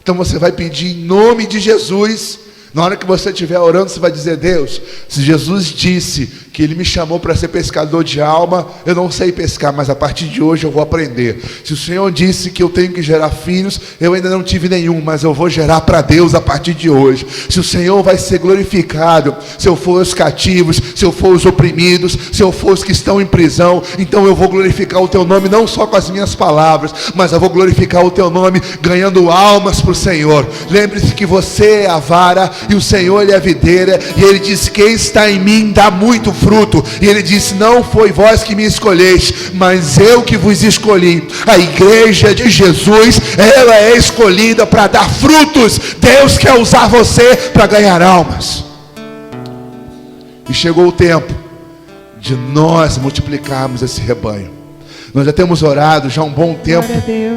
Então você vai pedir em nome de Jesus. Na hora que você estiver orando, você vai dizer: Deus, se Jesus disse que Ele me chamou para ser pescador de alma, eu não sei pescar, mas a partir de hoje eu vou aprender. Se o Senhor disse que eu tenho que gerar filhos, eu ainda não tive nenhum, mas eu vou gerar para Deus a partir de hoje. Se o Senhor vai ser glorificado, se eu for os cativos, se eu for os oprimidos, se eu for os que estão em prisão, então eu vou glorificar o Teu nome, não só com as minhas palavras, mas eu vou glorificar o Teu nome ganhando almas para o Senhor. Lembre-se que você é a vara e o Senhor, Ele é a videira, e Ele diz: quem está em mim dá muito fruto. E Ele disse: não foi vós que me escolheste, mas eu que vos escolhi. A igreja de Jesus, ela é escolhida para dar frutos. Deus quer usar você para ganhar almas. E chegou o tempo de nós multiplicarmos esse rebanho. Nós já temos orado já há um bom tempo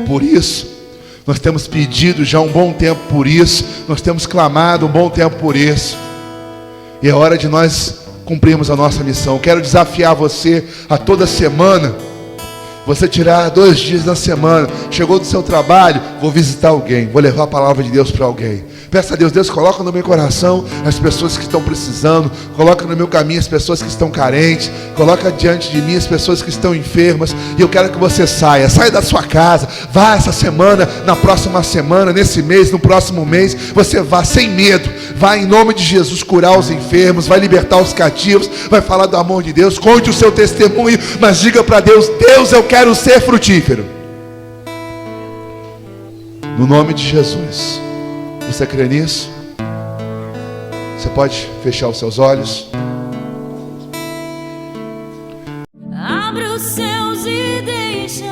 por isso. Nós temos pedido já um bom tempo por isso. Nós temos clamado um bom tempo por isso. E é hora de nós cumprirmos a nossa missão. Quero desafiar você a toda semana, você tirar 2 dias na semana. Chegou do seu trabalho, vou visitar alguém, vou levar a palavra de Deus para alguém. Peça a Deus, Deus, coloca no meu coração as pessoas que estão precisando, coloca no meu caminho as pessoas que estão carentes, coloca diante de mim as pessoas que estão enfermas. E eu quero que você saia da sua casa, vá essa semana, na próxima semana, nesse mês, no próximo mês, você vá sem medo, vá em nome de Jesus curar os enfermos, vai libertar os cativos, vai falar do amor de Deus, conte o seu testemunho, mas diga para Deus: Deus, eu quero ser frutífero. No nome de Jesus. Você crê nisso? Você pode fechar os seus olhos. Abre os céus e deixa